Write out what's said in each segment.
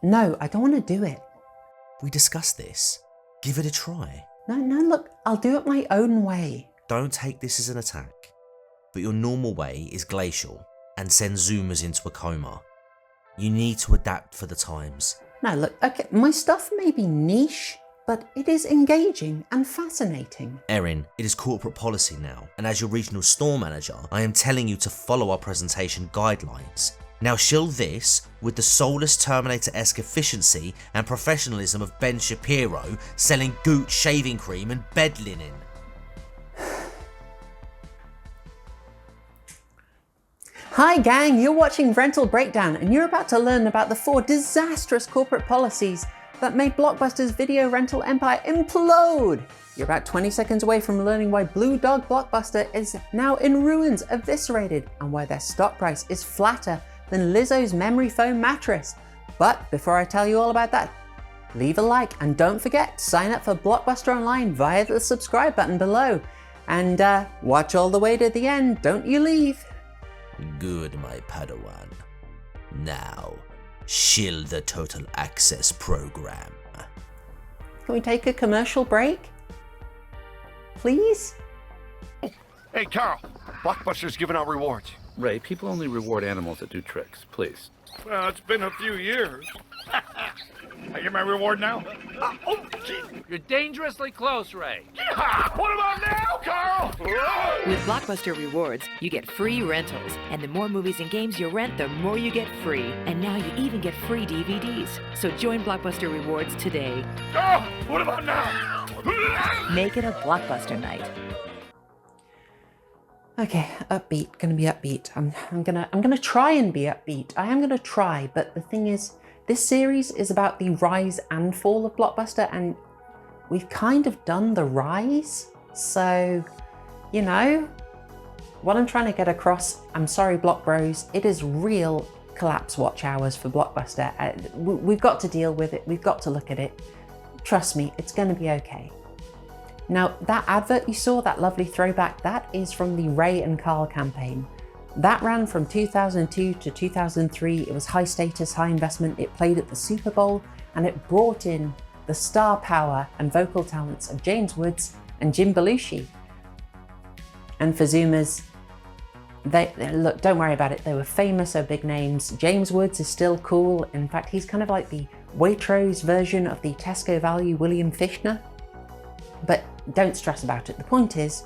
No, I don't want to do it. We discussed this. Give it a try. No, look, I'll do it my own way. Don't take this as an attack, but your normal way is glacial and send Zoomers into a coma. You need to adapt for the times. Now look, okay, my stuff may be niche, but it is engaging and fascinating. Erin, it is corporate policy now, and as your regional store manager, I am telling you to follow our presentation guidelines. Now shield this with the soulless Terminator-esque efficiency and professionalism of Ben Shapiro selling Gooch shaving cream and bed linen. Hi gang, you're watching Rental Breakdown and you're about to learn about the 4 disastrous corporate policies that made Blockbuster's video rental empire implode. You're about 20 seconds away from learning why Blue Dog Blockbuster is now in ruins, eviscerated, and why their stock price is flatter than Lizzo's memory foam mattress. But before I tell you all about that, leave a like and don't forget to sign up for Blockbuster Online via the subscribe button below. And watch all the way to the end, don't you leave. Good, my Padawan. Now, shield the total access program. Can we take a commercial break? Please? Hey, Carl, Blockbuster's giving out rewards. Ray, people only reward animals that do tricks, please. Well, it's been a few years. I get my reward now? Oh, gee. You're dangerously close, Ray. Yeah, what about now, Carl? With Blockbuster Rewards, you get free rentals. And the more movies and games you rent, the more you get free. And now you even get free DVDs. So join Blockbuster Rewards today. Oh, what about now? Make it a Blockbuster night. Okay, upbeat, gonna be upbeat. I'm gonna try and be upbeat. I am gonna try, but the thing is, this series is about the rise and fall of Blockbuster, and we've kind of done the rise. So, you know, what I'm trying to get across, I'm sorry Block Bros, it is real collapse watch hours for Blockbuster. We've got to deal with it, we've got to look at it. Trust me, it's gonna be okay. Now, that advert you saw, that lovely throwback, that is from the Ray and Carl campaign. That ran from 2002 to 2003. It was high status, high investment. It played at the Super Bowl and it brought in the star power and vocal talents of James Woods and Jim Belushi. And for Zoomers, look, don't worry about it. They were famous or big names. James Woods is still cool. In fact, he's kind of like the Waitrose version of the Tesco value William Fichtner. But don't stress about it. The point is,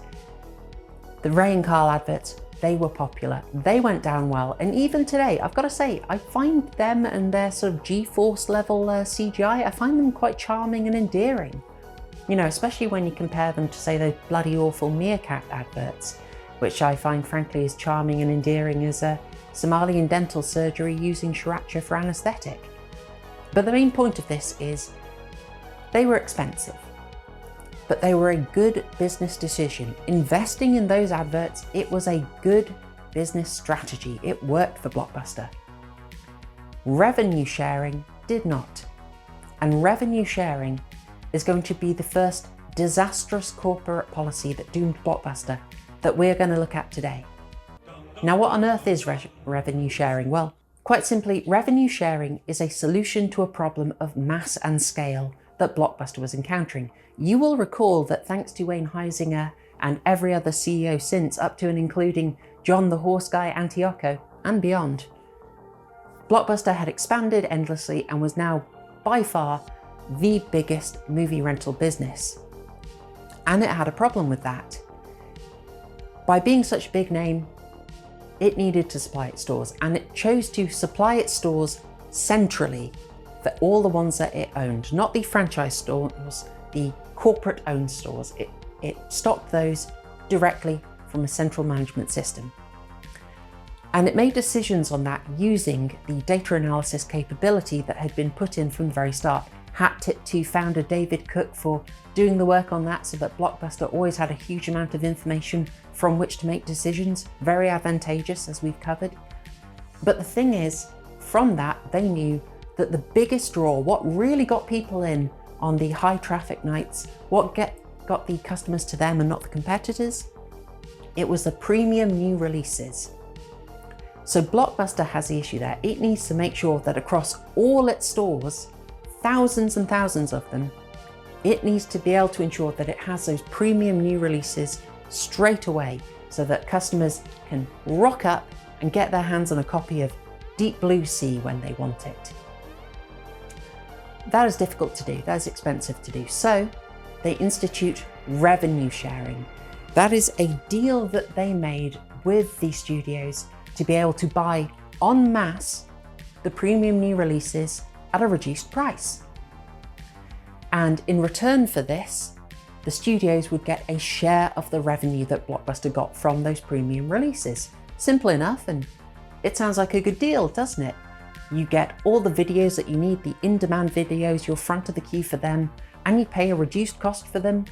the Ray and Carl adverts, they were popular. They went down well. And even today, I've got to say, I find them and their sort of G-Force level CGI, I find them quite charming and endearing. You know, especially when you compare them to, say, those bloody awful Meerkat adverts, which I find, frankly, as charming and endearing as Somalian dental surgery using sriracha for anaesthetic. But the main point of this is, they were expensive. But they were a good business decision. Investing in those adverts, it was a good business strategy. It worked for Blockbuster. Revenue sharing did not. And revenue sharing is going to be the first disastrous corporate policy that doomed Blockbuster that we're going to look at today. Now, what on earth is revenue sharing? Well, quite simply, revenue sharing is a solution to a problem of mass and scale that Blockbuster was encountering. You will recall that thanks to Wayne Huizinga and every other CEO since, up to and including John the Horse Guy Antioco and beyond, Blockbuster had expanded endlessly and was now by far the biggest movie rental business. And it had a problem with that. By being such a big name, it needed to supply its stores, and it chose to supply its stores centrally for all the ones that it owned, not the franchise stores, the corporate owned stores. It stocked those directly from a central management system. And it made decisions on that using the data analysis capability that had been put in from the very start. Hat tip to founder David Cook for doing the work on that so that Blockbuster always had a huge amount of information from which to make decisions. Very advantageous, as we've covered. But the thing is, from that, they knew that the biggest draw, what really got people in on the high traffic nights, what got the customers to them and not the competitors, it was the premium new releases. So Blockbuster has the issue there. It needs to make sure that across all its stores, thousands and thousands of them, it needs to be able to ensure that it has those premium new releases straight away so that customers can rock up and get their hands on a copy of Deep Blue Sea when they want it. That is difficult to do, that is expensive to do. So they institute revenue sharing. That is a deal that they made with the studios to be able to buy en masse the premium new releases at a reduced price. And in return for this, the studios would get a share of the revenue that Blockbuster got from those premium releases. Simple enough, and it sounds like a good deal, doesn't it? You get all the videos that you need, the in-demand videos, you're front of the queue for them, and you pay a reduced cost for them.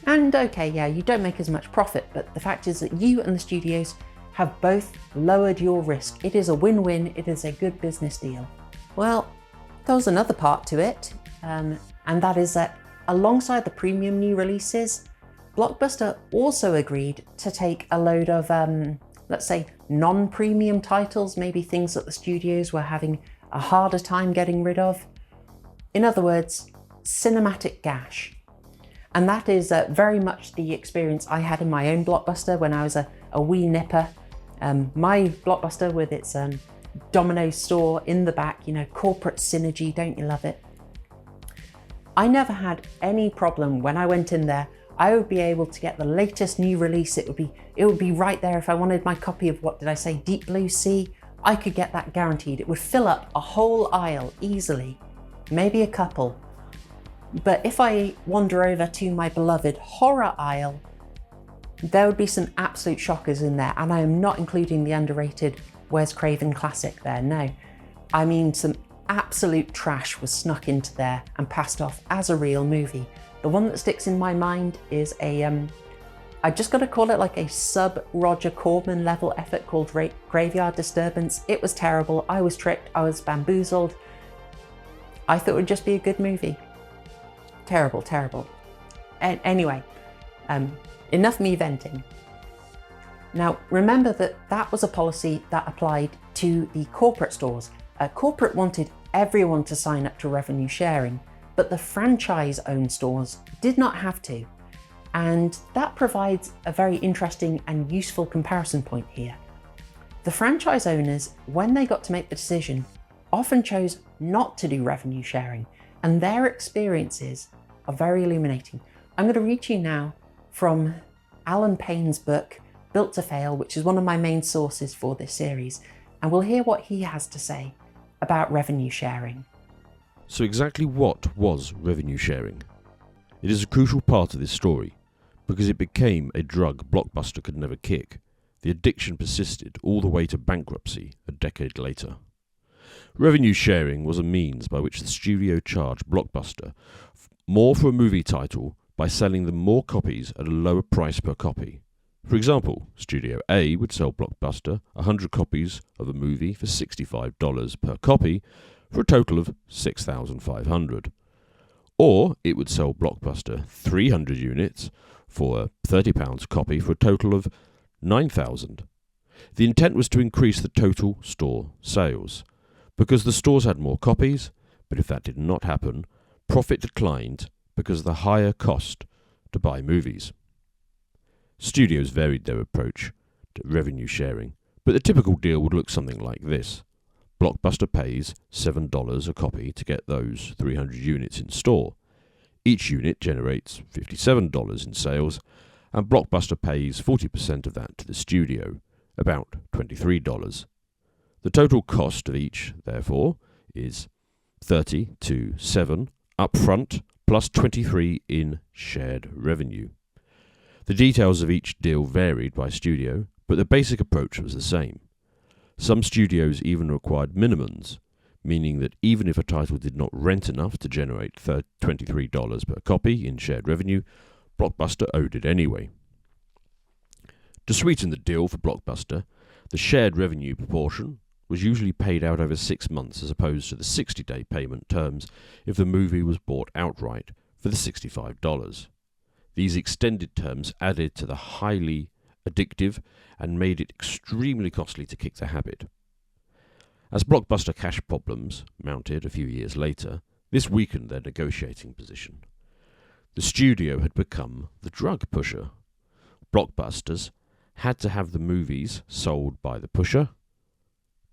And okay, yeah, you don't make as much profit, but the fact is that you and the studios have both lowered your risk. It is a win-win, it is a good business deal. Well, there was another part to it, and that is that alongside the premium new releases, Blockbuster also agreed to take a load of, let's say, non-premium titles, maybe things that the studios were having a harder time getting rid of. In other words, cinematic gash. And that is very much the experience I had in my own Blockbuster when I was a wee nipper. My Blockbuster with its Domino's store in the back, you know, corporate synergy, don't you love it? I never had any problem when I went in there. I would be able to get the latest new release. It would be right there. If I wanted my copy of, what did I say, Deep Blue Sea, I could get that guaranteed. It would fill up a whole aisle easily, maybe a couple. But if I wander over to my beloved horror aisle, there would be some absolute shockers in there. And I am not including the underrated Wes Craven classic there, no. I mean, some absolute trash was snuck into there and passed off as a real movie. The one that sticks in my mind is I just got to call it like a sub-Roger Corman level effort called Graveyard Disturbance. It was terrible, I was tricked, I was bamboozled. I thought it would just be a good movie. Terrible, terrible. Anyway, enough me venting. Now, remember that was a policy that applied to the corporate stores. Corporate wanted everyone to sign up to revenue sharing, but the franchise-owned stores did not have to. And that provides a very interesting and useful comparison point here. The franchise owners, when they got to make the decision, often chose not to do revenue sharing, and their experiences are very illuminating. I'm going to read to you now from Alan Payne's book, Built to Fail, which is one of my main sources for this series, and we'll hear what he has to say about revenue sharing. So exactly what was revenue sharing? It is a crucial part of this story, because it became a drug Blockbuster could never kick. The addiction persisted all the way to bankruptcy a decade later. Revenue sharing was a means by which the studio charged Blockbuster more for a movie title by selling them more copies at a lower price per copy. For example, Studio A would sell Blockbuster 100 copies of a movie for $65 per copy for a total of $6,500. Or it would sell Blockbuster 300 units for £30 copy for a total of $9,000. The intent was to increase the total store sales, because the stores had more copies, but if that did not happen, profit declined because of the higher cost to buy movies. Studios varied their approach to revenue sharing, but the typical deal would look something like this. Blockbuster pays $7 a copy to get those 300 units in store. Each unit generates $57 in sales, and Blockbuster pays 40% of that to the studio, about $23. The total cost of each, therefore, is $30 to $7 upfront plus $23 in shared revenue. The details of each deal varied by studio, but the basic approach was the same. Some studios even required minimums, meaning that even if a title did not rent enough to generate $23 per copy in shared revenue, Blockbuster owed it anyway. To sweeten the deal for Blockbuster, the shared revenue proportion was usually paid out over 6 months as opposed to the 60-day payment terms if the movie was bought outright for the $65. These extended terms added to the highly addictive, and made it extremely costly to kick the habit. As Blockbuster cash problems mounted a few years later, this weakened their negotiating position. The studio had become the drug pusher. Blockbusters had to have the movies sold by the pusher,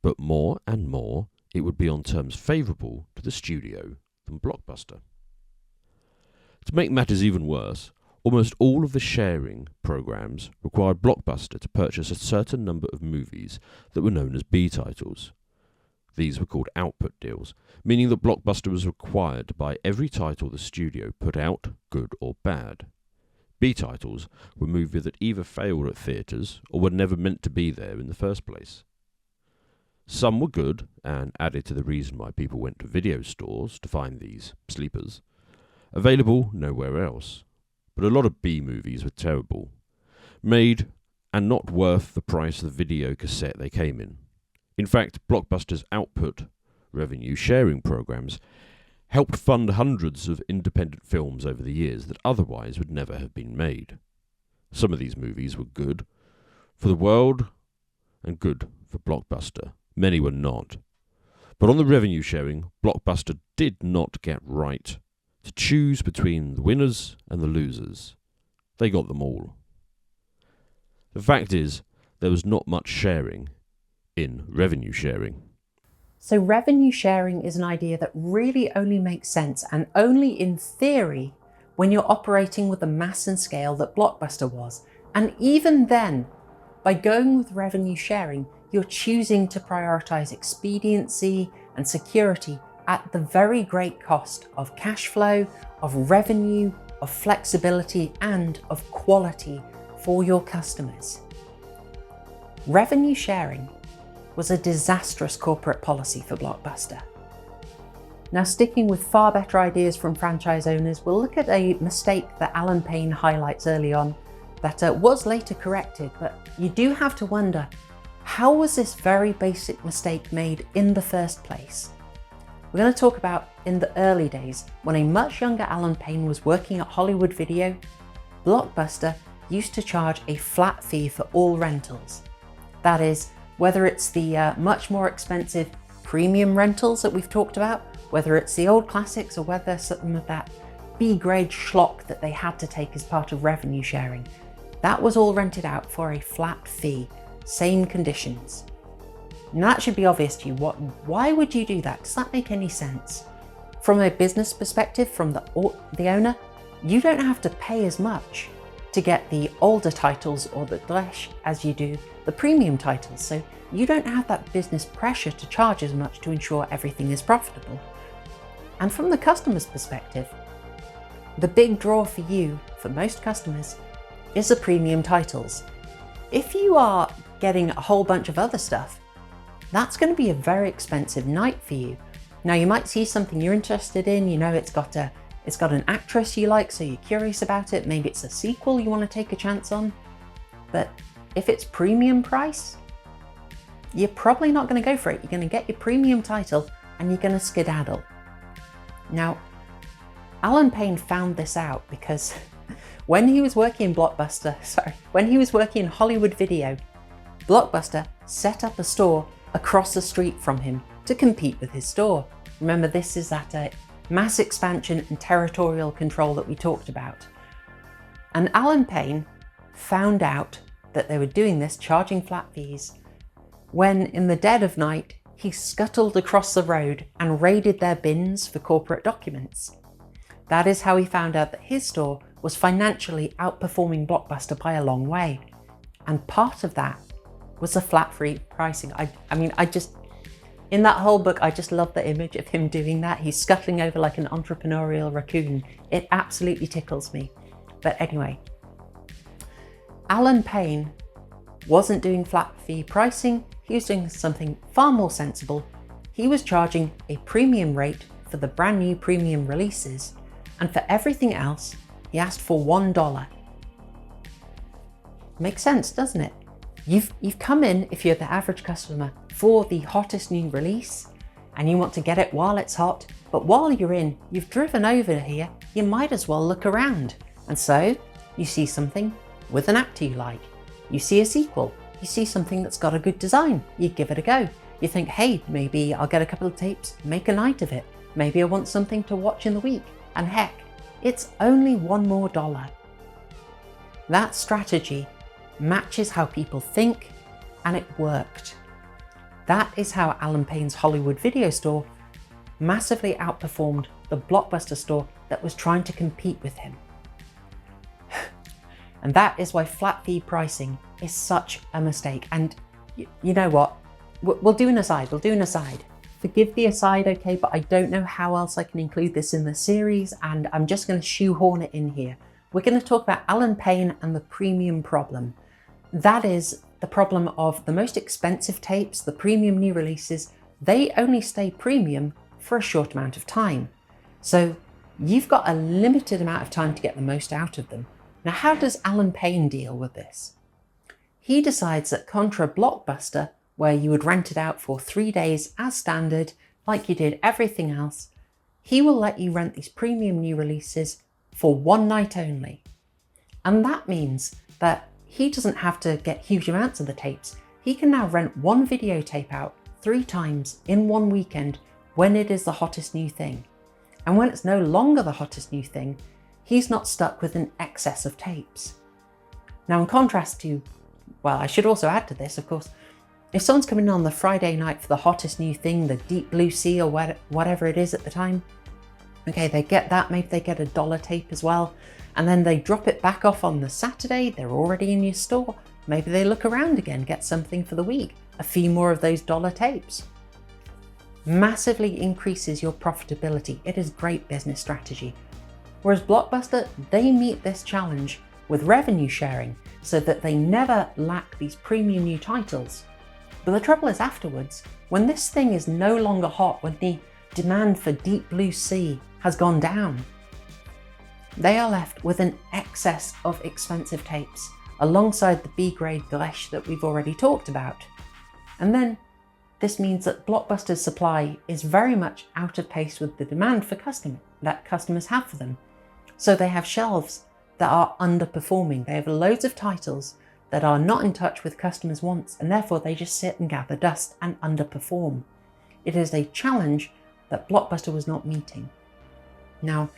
but more and more it would be on terms favourable to the studio than Blockbuster. To make matters even worse, almost all of the sharing programs required Blockbuster to purchase a certain number of movies that were known as B titles. These were called output deals, meaning that Blockbuster was required to buy every title the studio put out, good or bad. B titles were movies that either failed at theatres or were never meant to be there in the first place. Some were good and added to the reason why people went to video stores to find these sleepers, available nowhere else. But a lot of B movies were terrible, made and not worth the price of the video cassette they came in. In fact, Blockbuster's output revenue sharing programs helped fund hundreds of independent films over the years that otherwise would never have been made. Some of these movies were good for the world and good for Blockbuster. Many were not. But on the revenue sharing, Blockbuster did not get right to choose between the winners and the losers. They got them all. The fact is, there was not much sharing in revenue sharing. So revenue sharing is an idea that really only makes sense, and only in theory, when you're operating with the mass and scale that Blockbuster was. And even then, by going with revenue sharing, you're choosing to prioritize expediency and security at the very great cost of cash flow, of revenue, of flexibility, and of quality for your customers. Revenue sharing was a disastrous corporate policy for Blockbuster. Now, sticking with far better ideas from franchise owners, we'll look at a mistake that Alan Payne highlights early on that was later corrected, but you do have to wonder, how was this very basic mistake made in the first place? We're going to talk about in the early days, when a much younger Alan Payne was working at Hollywood Video, Blockbuster used to charge a flat fee for all rentals. That is, whether it's the much more expensive premium rentals that we've talked about, whether it's the old classics, or whether some of that B-grade schlock that they had to take as part of revenue sharing. That was all rented out for a flat fee, same conditions. Now that should be obvious to you. Why would you do that? Does that make any sense? From a business perspective, from the owner, you don't have to pay as much to get the older titles or the Dresch as you do the premium titles. So you don't have that business pressure to charge as much to ensure everything is profitable. And from the customer's perspective, the big draw for you, for most customers, is the premium titles. If you are getting a whole bunch of other stuff, that's going to be a very expensive night for you. Now, you might see something you're interested in, you know, it's got an actress you like, so you're curious about it, maybe it's a sequel you want to take a chance on. But if it's premium price, you're probably not going to go for it. You're going to get your premium title and you're going to skedaddle. Now, Alan Payne found this out because when he was working in when he was working in Hollywood Video, Blockbuster set up a store across the street from him to compete with his store. Remember, this is that mass expansion and territorial control that we talked about. And Alan Payne found out that they were doing this, charging flat fees, when in the dead of night, he scuttled across the road and raided their bins for corporate documents. That is how he found out that his store was financially outperforming Blockbuster by a long way. And part of that was the flat fee pricing. In that whole book, I just love the image of him doing that. He's scuttling over like an entrepreneurial raccoon. It absolutely tickles me. But anyway, Alan Payne wasn't doing flat fee pricing. He was doing something far more sensible. He was charging a premium rate for the brand new premium releases, and for everything else, he asked for $1. Makes sense, doesn't it? You've come in, if you're the average customer, for the hottest new release, and you want to get it while it's hot, but while you're in, you've driven over here, you might as well look around. And so, you see something with an actor you like. You see a sequel, you see something that's got a good design, you give it a go. You think, hey, maybe I'll get a couple of tapes, make a night of it. Maybe I want something to watch in the week. And heck, it's only $1 more. That strategy matches how people think, and it worked. That is how Alan Payne's Hollywood video store massively outperformed the Blockbuster store that was trying to compete with him. And that is why flat fee pricing is such a mistake. And you know what? We'll do an aside, Forgive the aside, okay, but I don't know how else I can include this in the series, and I'm just going to shoehorn it in here. We're going to talk about Alan Payne and the premium problem. That is the problem of the most expensive tapes, the premium new releases, they only stay premium for a short amount of time. So you've got a limited amount of time to get the most out of them. Now, how does Alan Payne deal with this? He decides that contra Blockbuster, where you would rent it out for 3 days as standard, like you did everything else, he will let you rent these premium new releases for one night only. And that means that he doesn't have to get huge amounts of the tapes. He can now rent one videotape out 3 times in one weekend when it is the hottest new thing. And when it's no longer the hottest new thing, he's not stuck with an excess of tapes. Now, in contrast to, well, I should also add to this, of course, if someone's coming on the Friday night for the hottest new thing, the Deep Blue Sea or whatever it is at the time, okay, they get that, maybe they get a $1 tape as well, and then they drop it back off on the Saturday, they're already in your store, maybe they look around again, get something for the week, a few more of those $1 tapes. Massively increases your profitability. It is great business strategy. Whereas Blockbuster, they meet this challenge with revenue sharing so that they never lack these premium new titles. But the trouble is afterwards, when this thing is no longer hot, when the demand for Deep Blue Sea has gone down, they are left with an excess of expensive tapes alongside the B-grade Glesh that we've already talked about. And then this means that Blockbuster's supply is very much out of pace with the demand for customers have for them. So they have shelves that are underperforming. They have loads of titles that are not in touch with customers' wants, and therefore they just sit and gather dust and underperform. It is a challenge that Blockbuster was not meeting. Now,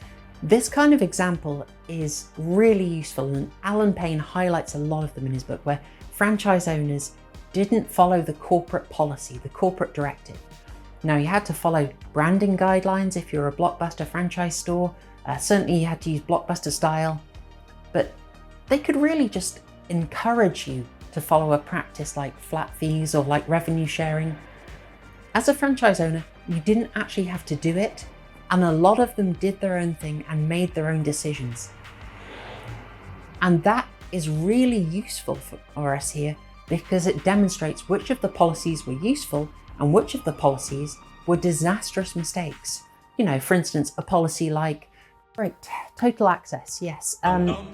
this kind of example is really useful, and Alan Payne highlights a lot of them in his book, where franchise owners didn't follow the corporate policy, the corporate directive. Now, you had to follow branding guidelines if you're a Blockbuster franchise store. Certainly you had to use Blockbuster style, but they could really just encourage you to follow a practice like flat fees or like revenue sharing. As a franchise owner, you didn't actually have to do it, and a lot of them did their own thing and made their own decisions. And that is really useful for us here because it demonstrates which of the policies were useful and which of the policies were disastrous mistakes. You know, for instance, a policy like total access, yes.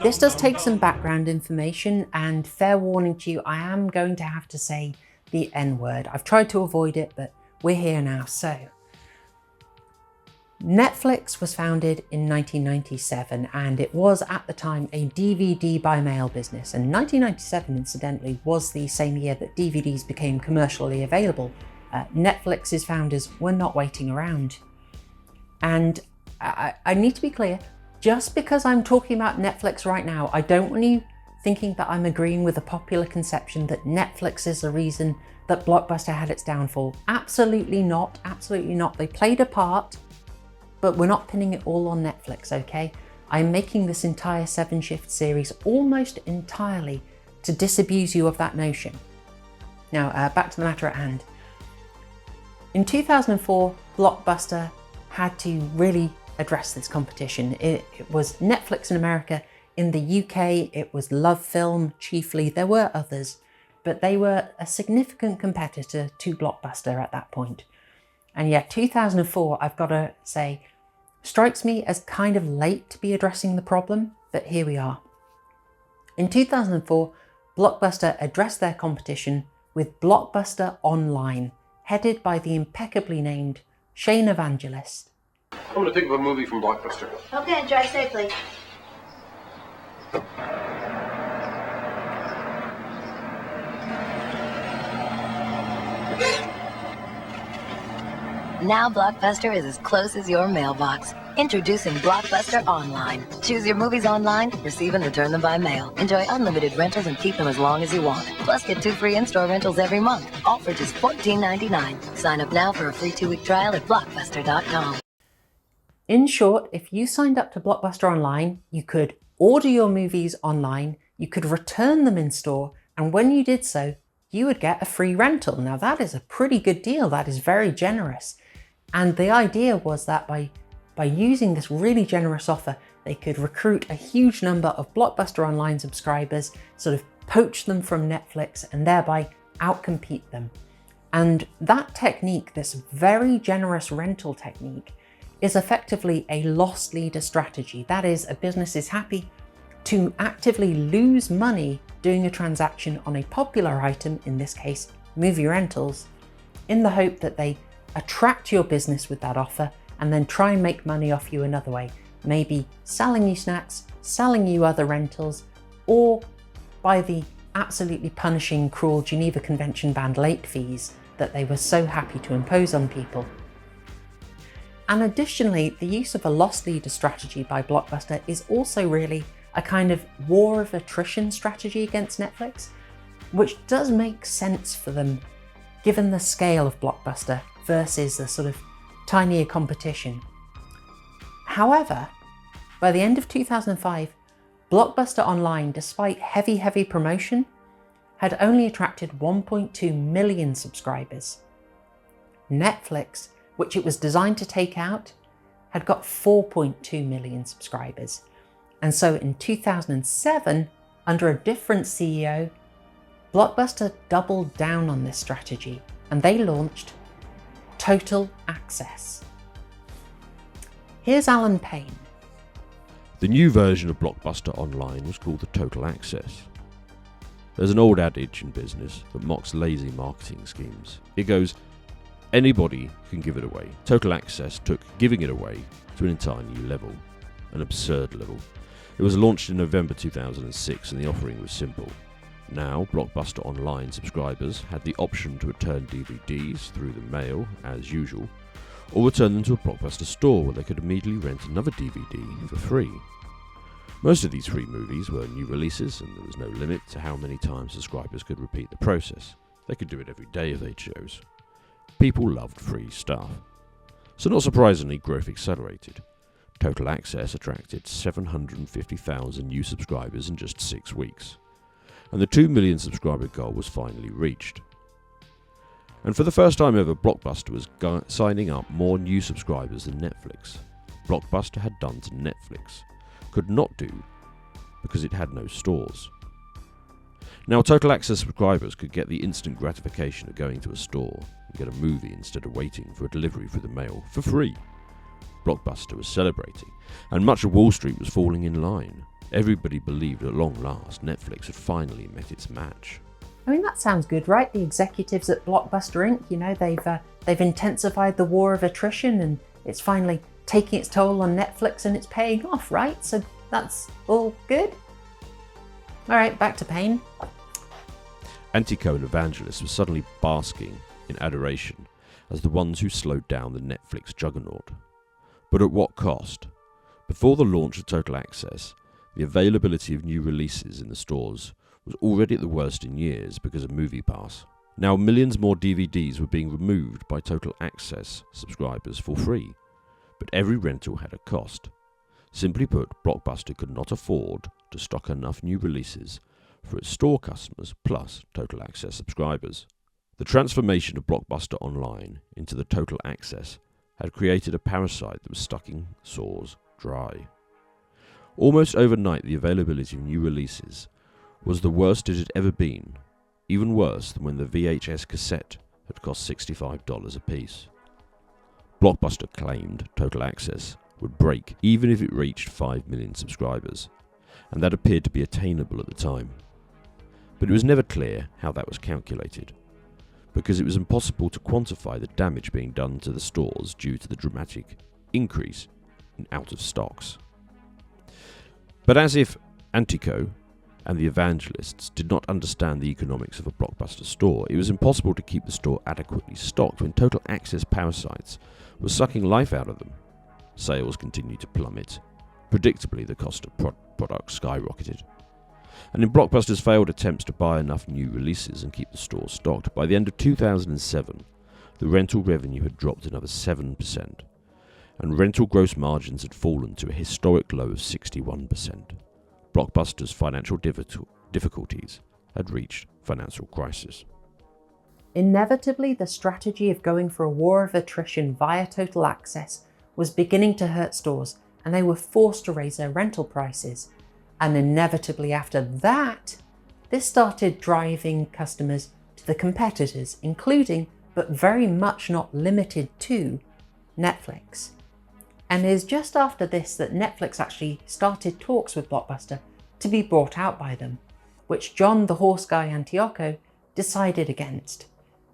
This does take some background information, and fair warning to you, I am going to have to say the N-word. I've tried to avoid it, but we're here now. So, Netflix was founded in 1997, and it was at the time a DVD by mail business. And 1997, incidentally, was the same year that DVDs became commercially available. Netflix's founders were not waiting around. And I need to be clear, just because I'm talking about Netflix right now, I don't want you thinking that I'm agreeing with the popular conception that Netflix is the reason that Blockbuster had its downfall. Absolutely not, absolutely not. They played a part, but we're not pinning it all on Netflix, okay? I'm making this entire 7-shift series almost entirely to disabuse you of that notion. Now, back to the matter at hand. In 2004, Blockbuster had to really address this competition. It was Netflix in America. In the UK, it was Love Film chiefly. There were others, but they were a significant competitor to Blockbuster at that point. And yet, 2004, I've got to say, strikes me as kind of late to be addressing the problem, but here we are. In 2004, Blockbuster addressed their competition with Blockbuster Online, headed by the impeccably named Shane Evangelist. I'm going to pick up a movie from Blockbuster. Okay, drive safely. Now Blockbuster is as close as your mailbox. Introducing Blockbuster Online. Choose your movies online, receive and return them by mail. Enjoy unlimited rentals and keep them as long as you want. Plus get 2 free in-store rentals every month, all for just $14.99. Sign up now for a free 2-week trial at Blockbuster.com. In short, if you signed up to Blockbuster Online, you could order your movies online, you could return them in store, and when you did so, you would get a free rental. Now that is a pretty good deal. That is very generous. And the idea was that by using this really generous offer, they could recruit a huge number of Blockbuster Online subscribers, sort of poach them from Netflix and thereby outcompete them. And that technique, this very generous rental technique, is effectively a loss leader strategy. That is, a business is happy to actively lose money doing a transaction on a popular item, in this case, movie rentals, in the hope that they attract your business with that offer and then try and make money off you another way. Maybe selling you snacks, selling you other rentals, or by the absolutely punishing, cruel Geneva Convention banned late fees that they were so happy to impose on people. And additionally, the use of a loss leader strategy by Blockbuster is also really a kind of war of attrition strategy against Netflix, which does make sense for them given the scale of Blockbuster versus the sort of tinier competition. However, by the end of 2005, Blockbuster Online, despite heavy promotion, had only attracted 1.2 million subscribers. Netflix, which it was designed to take out, had got 4.2 million subscribers. And so in 2007, under a different CEO, Blockbuster doubled down on this strategy and they launched Total Access. Here's Alan Payne. The new version of Blockbuster Online was called the Total Access. There's an old adage in business that mocks lazy marketing schemes. It goes, anybody can give it away. Total Access took giving it away to an entire new level, an absurd level. It was launched in November 2006 and the offering was simple. Now, Blockbuster Online subscribers had the option to return DVDs through the mail, as usual, or return them to a Blockbuster store where they could immediately rent another DVD for free. Most of these free movies were new releases and there was no limit to how many times subscribers could repeat the process. They could do it every day if they chose. People loved free stuff. So not surprisingly, growth accelerated. Total Access attracted 750,000 new subscribers in just 6 weeks. And the 2 million subscriber goal was finally reached. And for the first time ever, Blockbuster was signing up more new subscribers than Netflix. Blockbuster had done to Netflix, could not do because it had no stores. Now Total Access subscribers could get the instant gratification of going to a store and get a movie instead of waiting for a delivery through the mail for free. Blockbuster was celebrating, and much of Wall Street was falling in line. Everybody believed at long last Netflix had finally met its match. I mean, that sounds good, right? The executives at Blockbuster Inc., you know, they've intensified the war of attrition and it's finally taking its toll on Netflix and it's paying off, right? So that's all good. All right, back to Payne. Antico and evangelists were suddenly basking in adoration as the ones who slowed down the Netflix juggernaut. But at what cost? Before the launch of Total Access, the availability of new releases in the stores was already at the worst in years because of MoviePass. Now millions more DVDs were being removed by Total Access subscribers for free, but every rental had a cost. Simply put, Blockbuster could not afford to stock enough new releases for its store customers plus Total Access subscribers. The transformation of Blockbuster Online into the Total Access had created a parasite that was sucking sores dry. Almost overnight, the availability of new releases was the worst it had ever been, even worse than when the VHS cassette had cost $65 a piece. Blockbuster claimed Total Access would break even if it reached 5 million subscribers, and that appeared to be attainable at the time. But it was never clear how that was calculated, because it was impossible to quantify the damage being done to the stores due to the dramatic increase in out-of-stocks. But as if Antico and the evangelists did not understand the economics of a Blockbuster store, it was impossible to keep the store adequately stocked when total access parasites were sucking life out of them. Sales continued to plummet. Predictably, the cost of products skyrocketed. And in Blockbuster's failed attempts to buy enough new releases and keep the store stocked, by the end of 2007, the rental revenue had dropped another 7%, and rental gross margins had fallen to a historic low of 61%. Blockbuster's financial difficulties had reached financial crisis. Inevitably, the strategy of going for a war of attrition via total access was beginning to hurt stores, and they were forced to raise their rental prices. And inevitably after that, this started driving customers to the competitors, including, but very much not limited to, Netflix. And it is just after this that Netflix actually started talks with Blockbuster to be bought out by them, which John the Horse Guy Antioco decided against.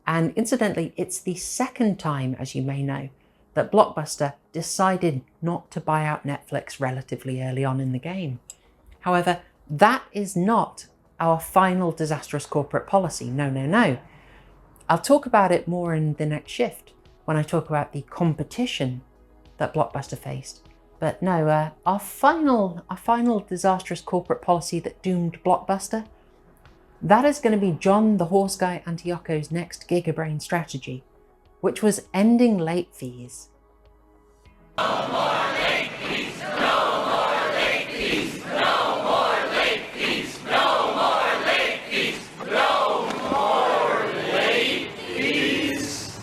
And incidentally, it's the second time, as you may know, that Blockbuster decided not to buy out Netflix relatively early on in the game. However, that is not our final disastrous corporate policy. No. I'll talk about it more in the next shift when I talk about the competition that Blockbuster faced. But no, our final disastrous corporate policy that doomed Blockbuster, that is going to be John the Horse Guy Antioco's next Gigabrain strategy, which was ending late fees. No more late fees! No more late fees! No more late fees! No more late fees! No more late fees!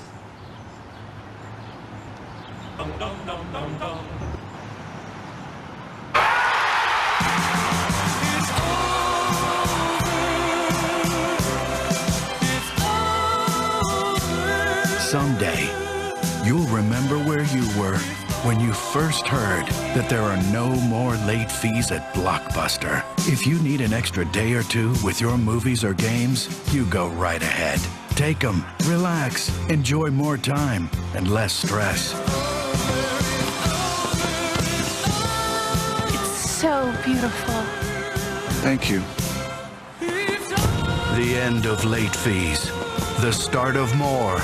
Dum dum dum dum dum. Someday, you'll remember where you were when you first heard that there are no more late fees at Blockbuster. If you need an extra day or two with your movies or games, you go right ahead. Take them, relax, enjoy more time and less stress. It's so beautiful. Thank you. The end of late fees. The start of more.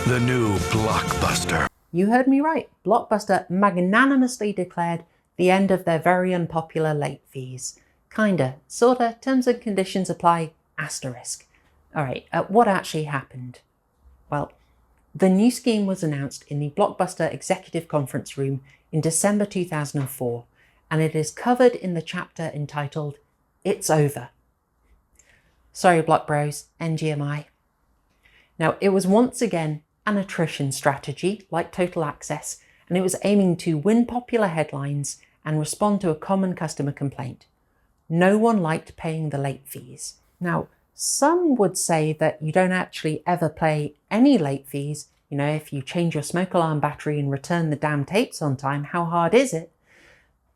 The new Blockbuster. You heard me right. Blockbuster magnanimously declared the end of their very unpopular late fees. Kinda, sorta, terms and conditions apply, asterisk. Alright, what actually happened? Well, the new scheme was announced in the Blockbuster Executive Conference Room in December 2004, and it is covered in the chapter entitled, It's Over. Sorry, Block Bros, NGMI. Now, it was once again an attrition strategy, like total access, and it was aiming to win popular headlines and respond to a common customer complaint. No one liked paying the late fees. Now, some would say that you don't actually ever pay any late fees. You know, if you change your smoke alarm battery and return the damn tapes on time, how hard is it?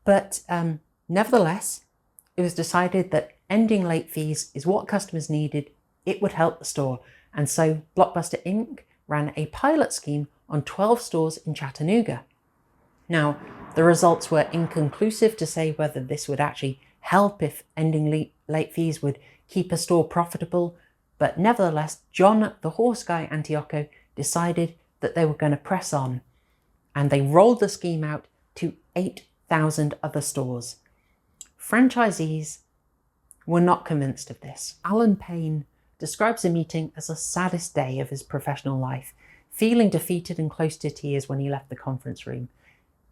But nevertheless, it was decided that ending late fees is what customers needed. It would help the store. And so Blockbuster Inc. ran a pilot scheme on 12 stores in Chattanooga. Now, the results were inconclusive to say whether this would actually help if ending late fees would keep a store profitable, but nevertheless, John the Horse Guy Antioco decided that they were going to press on, and they rolled the scheme out to 8,000 other stores. Franchisees were not convinced of this. Alan Payne describes the meeting as the saddest day of his professional life, feeling defeated and close to tears when he left the conference room.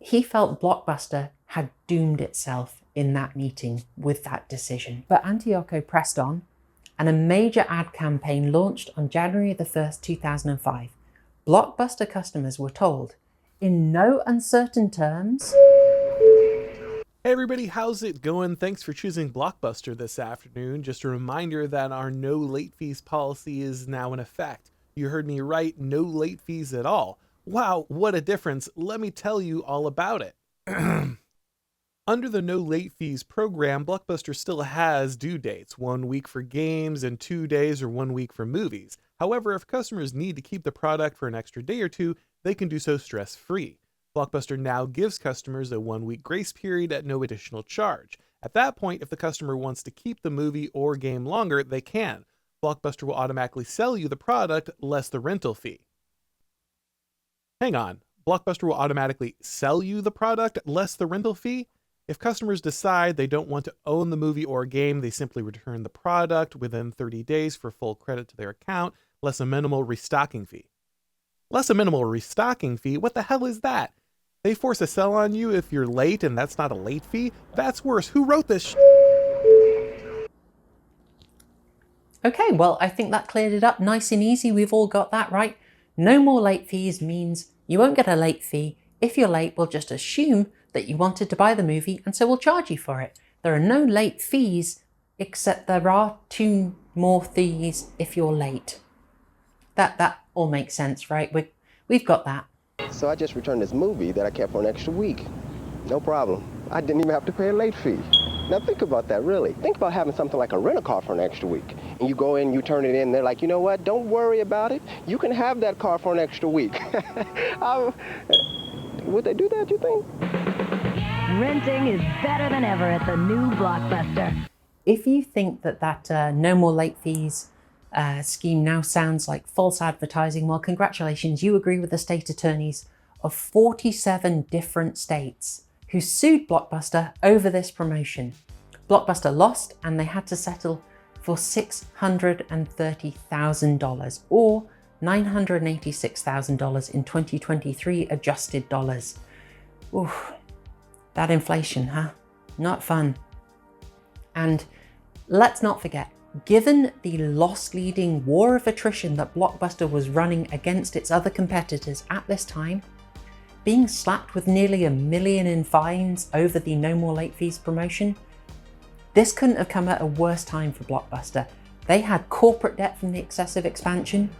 He felt Blockbuster had doomed itself in that meeting with that decision. But Antioco pressed on, and a major ad campaign launched on January the 1st, 2005. Blockbuster customers were told, in no uncertain terms, Hey everybody, how's it going? Thanks for choosing Blockbuster this afternoon. Just a reminder that our no late fees policy is now in effect. You heard me right, no late fees at all. Wow, what a difference. Let me tell you all about it. Under the no late fees program, Blockbuster still has due dates, 1 week for games and 2 days or 1 week for movies. However, if customers need to keep the product for an extra day or two, they can do so stress-free. Blockbuster now gives customers a 1 week grace period at no additional charge. At that point, if the customer wants to keep the movie or game longer, they can. Blockbuster will automatically sell you the product less the rental fee. Hang on, Blockbuster will automatically sell you the product less the rental fee? If customers decide they don't want to own the movie or game, they simply return the product within 30 days for full credit to their account, less a minimal restocking fee. Less a minimal restocking fee? What the hell is that? They force a sell on you if you're late and that's not a late fee? That's worse. Who wrote this Okay, well, I think that cleared it up nice and easy. We've all got that right. No more late fees means you won't get a late fee. If you're late, we'll just assume that you wanted to buy the movie and so we'll charge you for it. There are no late fees, except there are 2 more fees if you're late. That all makes sense, right? We've got that. So I just returned this movie that I kept for an extra week. No problem. I didn't even have to pay a late fee. Now think about that, really. Think about having something like a rent-a-car for an extra week. And you go in, you turn it in, they're like, you know what, don't worry about it. You can have that car for an extra week. Would they do that, you think? Renting is better than ever at the new Blockbuster. If you think that no more late fees scheme now sounds like false advertising, well, congratulations, you agree with the state attorneys of 47 different states who sued Blockbuster over this promotion. Blockbuster lost and they had to settle for $630,000 or $986,000 in 2023 adjusted dollars. Oof, that inflation, huh? Not fun. And let's not forget, given the loss-leading war of attrition that Blockbuster was running against its other competitors at this time, being slapped with nearly $1 million in fines over the No More Late Fees promotion, this couldn't have come at a worse time for Blockbuster. They had corporate debt from the excessive expansion.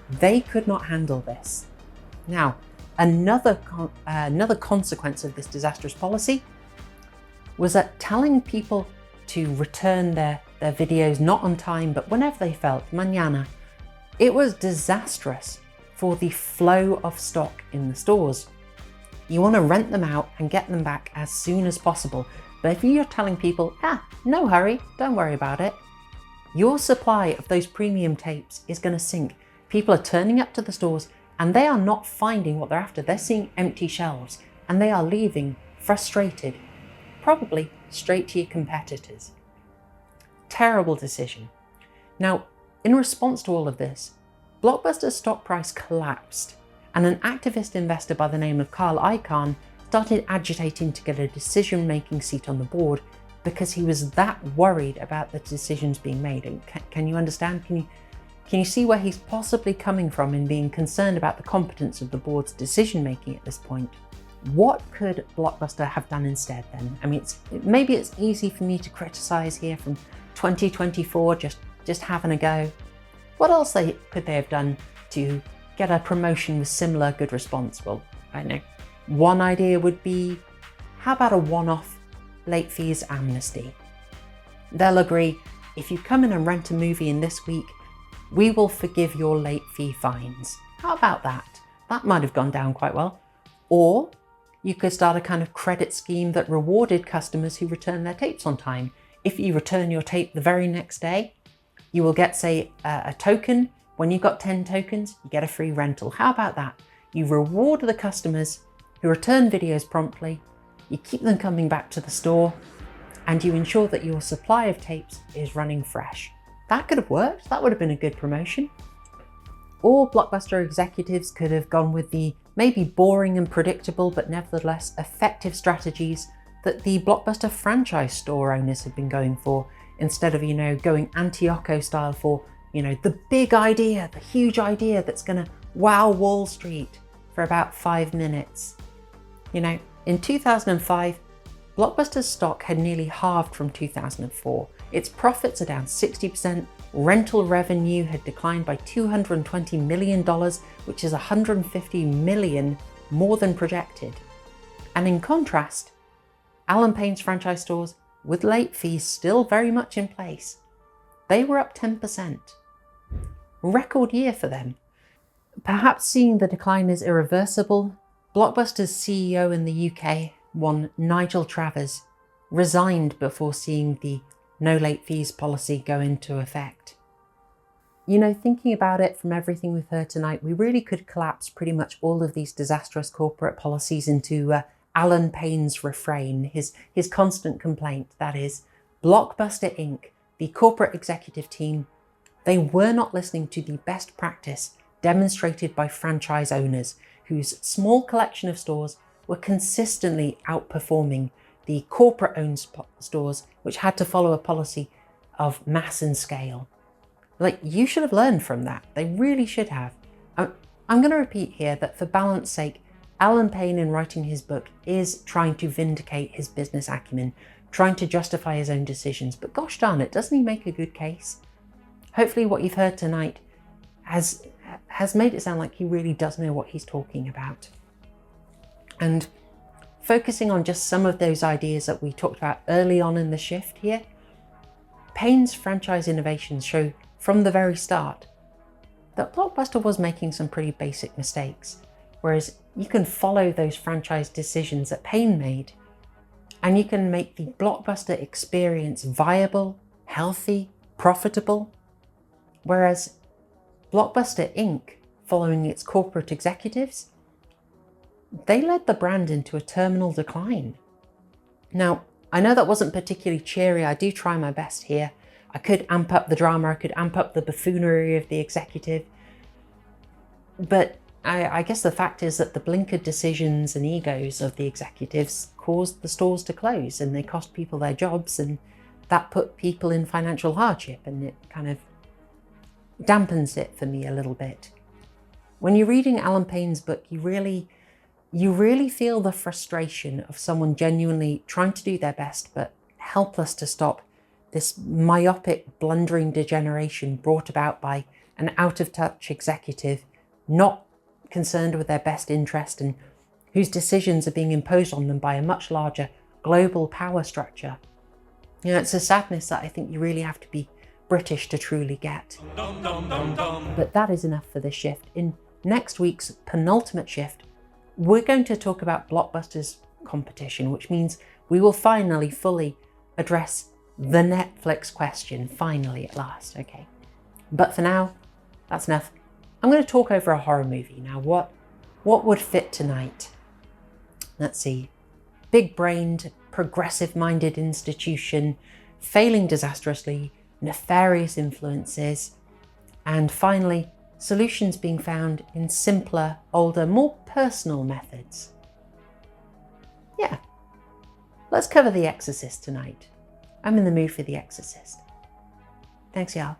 They could not handle this. Now, another consequence of this disastrous policy was that telling people to return their videos not on time, but whenever they felt, mañana, it was disastrous for the flow of stock in the stores. You want to rent them out and get them back as soon as possible. But if you're telling people, no hurry, don't worry about it, your supply of those premium tapes is going to sink. People are turning up to the stores and they are not finding what they're after. They're seeing empty shelves and they are leaving frustrated, probably straight to your competitors. Terrible decision. Now, in response to all of this, Blockbuster's stock price collapsed and an activist investor by the name of Carl Icahn started agitating to get a decision-making seat on the board because he was that worried about the decisions being made. And can you understand? Can you see where he's possibly coming from in being concerned about the competence of the board's decision-making at this point? What could Blockbuster have done instead then? I mean, maybe it's easy for me to criticize here from 2024, just having a go. What else could they have done to get a promotion with similar good response? Well, I know. One idea would be, how about a one-off late fees amnesty? They'll agree, if you come in and rent a movie in this week, we will forgive your late fee fines. How about that? That might have gone down quite well. Or you could start a kind of credit scheme that rewarded customers who return their tapes on time. If you return your tape the very next day, you will get, say, a token. When you've got 10 tokens, you get a free rental. How about that? You reward the customers who return videos promptly, you keep them coming back to the store, and you ensure that your supply of tapes is running fresh. That could have worked. That would have been a good promotion. Or Blockbuster executives could have gone with the maybe boring and predictable, but nevertheless effective strategies that the Blockbuster franchise store owners have been going for, instead of, going Antioco style for, the big idea, the huge idea that's going to wow Wall Street for about 5 minutes. In 2005, Blockbuster's stock had nearly halved from 2004. Its profits are down 60%, rental revenue had declined by $220 million, which is $150 million more than projected. And in contrast, Alan Payne's franchise stores, with late fees still very much in place, they were up 10%. Record year for them. Perhaps seeing the decline is irreversible, Blockbuster's CEO in the UK, one Nigel Travers, resigned before seeing the no late fees policy go into effect. You know, thinking about it from everything we've heard tonight, we really could collapse pretty much all of these disastrous corporate policies into Alan Payne's refrain, his constant complaint, that is, Blockbuster Inc., the corporate executive team, they were not listening to the best practice demonstrated by franchise owners whose small collection of stores were consistently outperforming the corporate-owned stores, which had to follow a policy of mass and scale. Like, you should have learned from that. They really should have. I'm going to repeat here that for balance sake, Alan Payne, in writing his book, is trying to vindicate his business acumen, trying to justify his own decisions. But gosh darn it, doesn't he make a good case? Hopefully what you've heard tonight has made it sound like he really does know what he's talking about. And focusing on just some of those ideas that we talked about early on in the shift here, Payne's franchise innovations show from the very start that Blockbuster was making some pretty basic mistakes, whereas you can follow those franchise decisions that Payne made, and you can make the Blockbuster experience viable, healthy, profitable, whereas Blockbuster Inc., following its corporate executives, they led the brand into a terminal decline. Now, I know that wasn't particularly cheery. I do try my best here. I could amp up the drama, I could amp up the buffoonery of the executive, but I guess the fact is that the blinkered decisions and egos of the executives caused the stores to close, and they cost people their jobs, and that put people in financial hardship, and it kind of dampens it for me a little bit. When you're reading Alan Payne's book, you really feel the frustration of someone genuinely trying to do their best but helpless to stop this myopic, blundering degeneration brought about by an out-of-touch executive not concerned with their best interest and whose decisions are being imposed on them by a much larger global power structure. You know, it's a sadness that I think you really have to be British to truly get. But that is enough for this shift. In next week's penultimate shift, we're going to talk about Blockbuster's competition, which means we will finally fully address the Netflix question, finally at last, okay. But for now, that's enough. I'm going to talk over a horror movie. Now, what would fit tonight? Let's see. Big-brained, progressive-minded institution, failing disastrously, nefarious influences, and finally, solutions being found in simpler, older, more personal methods. Yeah, let's cover The Exorcist tonight. I'm in the mood for The Exorcist. Thanks, y'all.